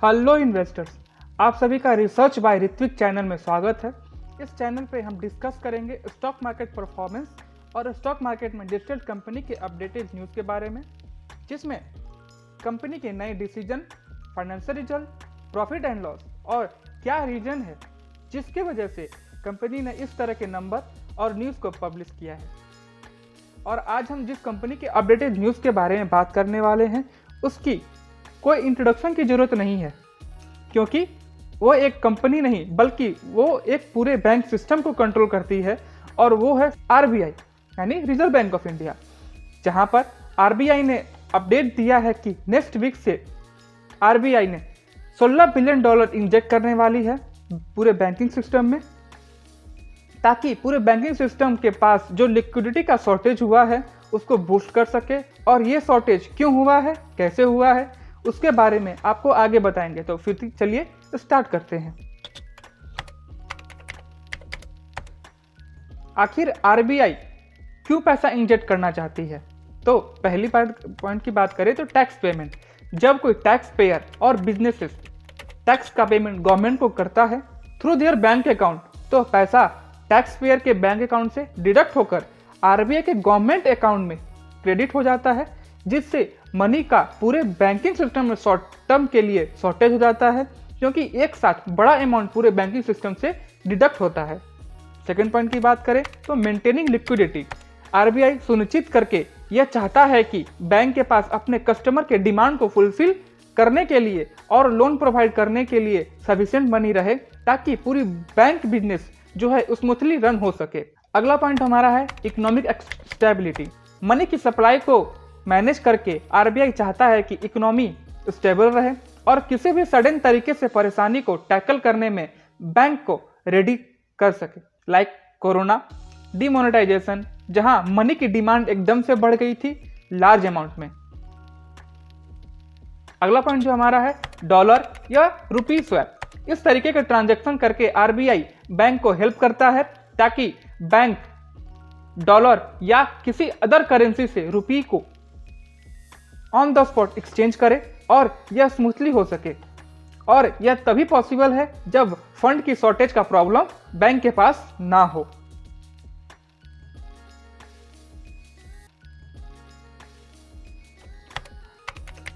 Hello investors, आप सभी का रिसर्च बाय ऋत्विक चैनल में स्वागत है। इस चैनल पे हम डिस्कस करेंगे स्टॉक मार्केट परफॉर्मेंस और स्टॉक मार्केट में लिस्टेड कंपनी के अपडेटेड न्यूज़ के बारे में, जिसमें कंपनी के नए decision, financial result, profit and loss और क्या रीजन है जिसकी वजह से कंपनी ने इस तरह के नंबर और न्यूज़ को पब्लिश किया है। और आज हम जिस कंपनी के अपडेटेड न्यूज़ के बारे में बात करने वाले हैं उसकी कोई इंट्रोडक्शन की जरूरत नहीं है, क्योंकि वो एक कंपनी नहीं बल्कि वो एक पूरे बैंक सिस्टम को कंट्रोल करती है और वो है आरबीआई यानी रिजर्व बैंक ऑफ इंडिया, जहां पर आरबीआई ने अपडेट दिया है कि नेक्स्ट वीक से आरबीआई ने $16 बिलियन इंजेक्ट करने वाली है पूरे बैंकिंग सिस्टम में, ताकि पूरे बैंकिंग सिस्टम के पास जो लिक्विडिटी का शॉर्टेज हुआ है उसको बूस्ट कर सके। और ये शॉर्टेज क्यों हुआ है, कैसे हुआ है, उसके बारे में आपको आगे बताएंगे। तो फिर चलिए स्टार्ट करते हैं। आखिर आरबीआई क्यों पैसा इंजेक्ट करना चाहती है? तो पहली पॉइंट की बात करें तो टैक्स पेमेंट। जब कोई टैक्स पेयर और बिजनेसेस टैक्स का पेमेंट गवर्नमेंट को करता है थ्रू देयर बैंक अकाउंट, तो पैसा टैक्स पेयर के बैंक अकाउंट से डिडक्ट होकर आरबीआई के गवर्नमेंट अकाउंट में क्रेडिट हो जाता है, जिससे मनी का पूरे बैंकिंग सिस्टम में शॉर्ट टर्म के लिए शॉर्टेज हो जाता है, क्योंकि एक साथ बड़ा अमाउंट पूरे बैंकिंग सिस्टम से डिडक्ट होता है। सेकेंड पॉइंट की बात करें तो मेंटेनिंग लिक्विडिटी। आरबीआई सुनिश्चित करके यह चाहता है कि बैंक के पास अपने कस्टमर के डिमांड को फुलफिल करने के लिए और लोन प्रोवाइड करने के लिए सफिशिएंट मनी रहे, ताकि पूरी बैंक बिजनेस जो है स्मूथली रन हो सके। अगला पॉइंट हमारा है इकोनॉमिक स्टेबिलिटी। मनी की सप्लाई को मैनेज करके आरबीआई चाहता है कि इकोनॉमी स्टेबल रहे और किसी भी सडन तरीके से परेशानी को टैकल करने में बैंक को रेडी कर सके, लाइक कोरोना, डिमोनेटाइजेशन, जहां मनी की डिमांड एकदम से बढ़ गई थी लार्ज अमाउंट में। अगला पॉइंट जो हमारा है डॉलर या रुपी स्वैप। इस तरीके के ट्रांजैक्शन करके आरबीआई बैंक को हेल्प करता है, ताकि बैंक डॉलर या किसी अदर करेंसी से रुपी को ऑन द स्पॉट एक्सचेंज करे और यह स्मूथली हो सके। और यह तभी पॉसिबल है जब फंड की शॉर्टेज का प्रॉब्लम बैंक के पास ना हो।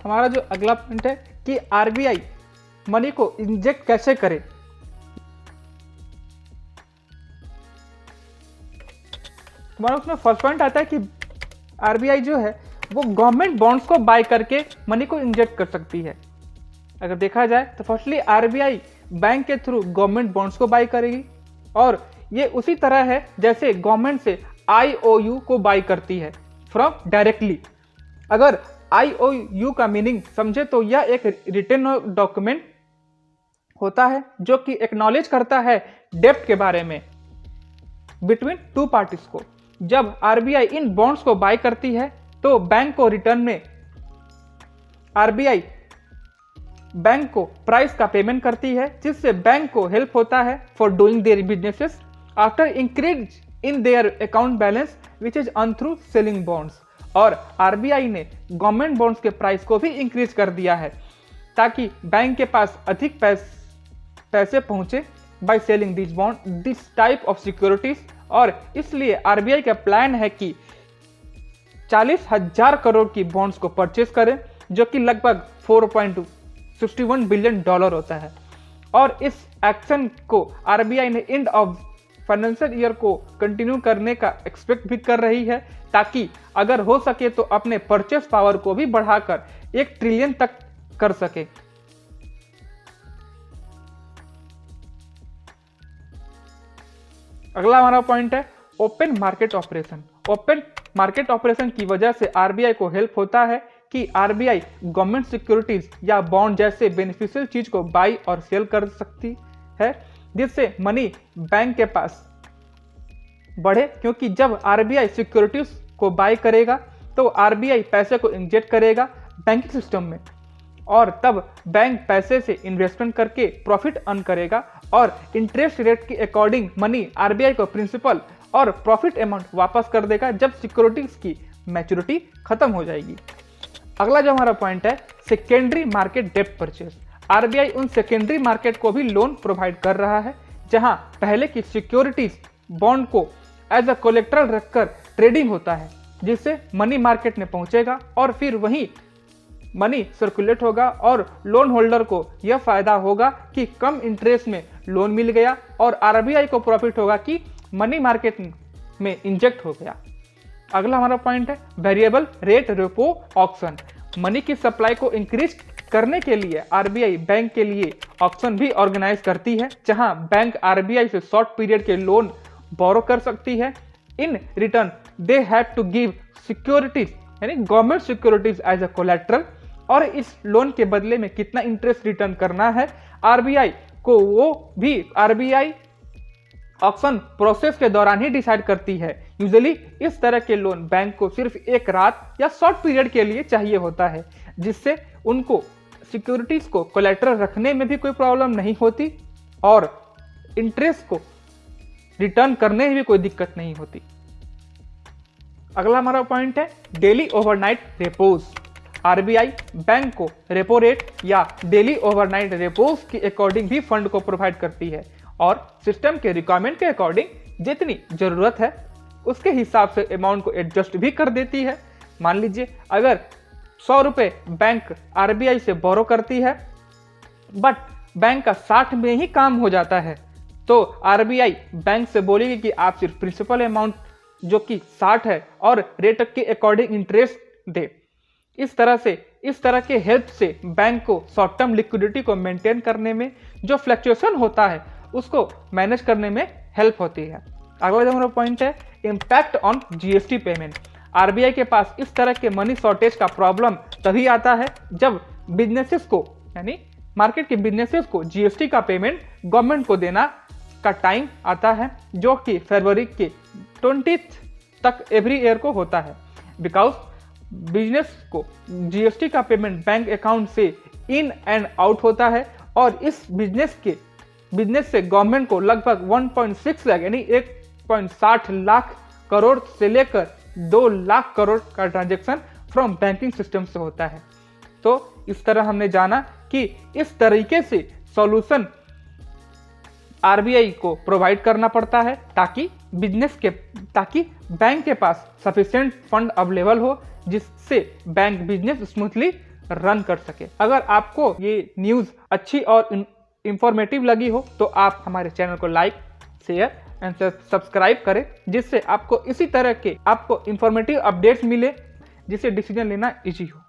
हमारा जो अगला पॉइंट है कि आरबीआई मनी को इंजेक्ट कैसे करे। हमारा उसमें फर्स्ट पॉइंट आता है कि आरबीआई जो है वो गवर्नमेंट बॉन्ड्स को बाय करके मनी को इंजेक्ट कर सकती है। अगर देखा जाए तो फर्स्टली आरबीआई बैंक के थ्रू गवर्नमेंट बॉन्ड्स को बाय करेगी, और ये उसी तरह है जैसे गवर्नमेंट से आईओयू को बाय करती है फ्रॉम डायरेक्टली। अगर आईओयू का मीनिंग समझे तो यह एक रिटन डॉक्यूमेंट होता है जो कि एक्नॉलेज करता है डेब्ट के बारे में बिटवीन टू पार्टीज को। जब आरबीआई इन बॉन्ड्स को बाय करती है तो बैंक को रिटर्न में आरबीआई बैंक को प्राइस का पेमेंट करती है, जिससे बैंक को हेल्प होता है for doing their businesses after increase in their account balance which is earn through selling bonds. और आरबीआई ने गवर्नमेंट बॉन्ड्स के प्राइस को भी इंक्रीज कर दिया है, ताकि बैंक के पास अधिक पैसे पहुंचे by selling this type of securities. और इसलिए आरबीआई का प्लान है कि 40,000 करोड़ की बॉन्ड्स को परचेस करें, जो कि लगभग $4.61 बिलियन होता है। और इस एक्शन को आरबीआई ने एंड ऑफ फाइनेंशियल ईयर को कंटिन्यू करने का एक्सपेक्ट भी कर रही है, ताकि अगर हो सके तो अपने परचेस पावर को भी बढ़ाकर 1 ट्रिलियन तक कर सके। अगला हमारा पॉइंट है open market operation. Open market operation की वजह से आरबीआई को हेल्प होता है कि आरबीआई गवर्नमेंट सिक्योरिटीज या बॉन्ड जैसे बेनिफिशियल चीज को बाई और सेल कर सकती है, जिससे मनी बैंक के पास बढ़े। क्योंकि जब आरबीआई सिक्योरिटीज को बाई करेगा तो आरबीआई पैसे को इंजेक्ट करेगा बैंकिंग सिस्टम में, और तब बैंक पैसे से इन्वेस्टमेंट करके प्रॉफिट अर्न करेगा और इंटरेस्ट रेट के अकॉर्डिंग मनी आरबीआई को प्रिंसिपल और प्रॉफिट अमाउंट वापस कर देगा जब सिक्योरिटीज की मैच्योरिटी खत्म हो जाएगी। अगला जो हमारा पॉइंट है सेकेंडरी मार्केट डेप्ट परचेस। आरबीआई उन सेकेंडरी मार्केट को भी लोन प्रोवाइड कर रहा है जहां पहले की सिक्योरिटीज बॉन्ड को एज अ कोलेक्ट्रल रखकर ट्रेडिंग होता है, जिससे मनी मार्केट में पहुंचेगा और फिर वहीं मनी सर्कुलेट होगा और लोन होल्डर को यह फायदा होगा कि कम इंटरेस्ट में लोन मिल गया और आरबीआई को प्रॉफिट होगा कि मनी मार्केट में इंजेक्ट हो गया। अगला हमारा पॉइंट है variable rate repo auction. Money की सप्लाई को इंक्रीज करने के लिए आरबीआई बैंक के लिए ऑक्शन भी ऑर्गेनाइज करती है, जहां बैंक आरबीआई से शॉर्ट पीरियड के लोन बोरो कर सकती है। In return they have to give securities यानी government securities as a collateral, और इस लोन के बदले में कितना इंटरेस्ट रिटर्न करना है आरबीआई को वो भी आरबीआई ऑक्शन प्रोसेस के दौरान ही डिसाइड करती है। यूजुअली इस तरह के लोन बैंक को सिर्फ एक रात या शॉर्ट पीरियड के लिए चाहिए होता है, जिससे उनको सिक्योरिटीज को कोलेट्रल रखने में भी कोई प्रॉब्लम नहीं होती और इंटरेस्ट को रिटर्न करने में भी कोई दिक्कत नहीं होती। अगला हमारा पॉइंट है daily overnight repos. RBI bank को रेपो रेट या डेली ओवरनाइट रेपोज के अकॉर्डिंग भी फंड को प्रोवाइड करती है और सिस्टम के रिक्वायरमेंट के अकॉर्डिंग जितनी जरूरत है उसके हिसाब से अमाउंट को एडजस्ट भी कर देती है। मान लीजिए अगर 100 रुपये बैंक आरबीआई से बोरो करती है बट बैंक का 60 में ही काम हो जाता है, तो आरबीआई बैंक से बोलेगी कि आप सिर्फ प्रिंसिपल अमाउंट जो कि 60 है और रेट के अकॉर्डिंग इंटरेस्ट दे। इस तरह के हेल्प से बैंक को शॉर्ट टर्म लिक्विडिटी को मेंटेन करने में जो फ्लक्चुएशन होता है उसको मैनेज करने में हेल्प होती है। अगला जो हमारा पॉइंट है impact on GST payment. RBI के पास इस तरह के मनी शॉर्टेज का प्रॉब्लम तभी आता है जब बिजनेसेस को यानी मार्केट के बिजनेसेस को जीएसटी का पेमेंट गवर्नमेंट को देना का टाइम आता है, जो कि फरवरी के 20 तक एवरी ईयर को होता है। बिकॉज बिजनेस को जीएसटी का पेमेंट बैंक अकाउंट से इन एंड आउट होता है और इस बिजनेस से गवर्नमेंट को लगभग 1.6 लाख यानी 1.60 लाख करोड़ से लेकर 2 लाख करोड़ का ट्रांजैक्शन फ्रॉम बैंकिंग सिस्टम से होता है। तो इस तरह हमने जाना कि इस तरीके से सॉल्यूशन आरबीआई को प्रोवाइड करना पड़ता है ताकि बैंक के पास सफिशिएंट फंड अवेलेबल हो, जिससे बैंक बिजनेस स्मूथली रन कर सके। अगर आपको ये न्यूज़ अच्छी और इंफॉर्मेटिव लगी हो तो आप हमारे चैनल को लाइक, शेयर एंड सब्सक्राइब करें, जिससे आपको इसी तरह के इंफॉर्मेटिव अपडेट्स मिले, जिससे डिसीजन लेना इजी हो।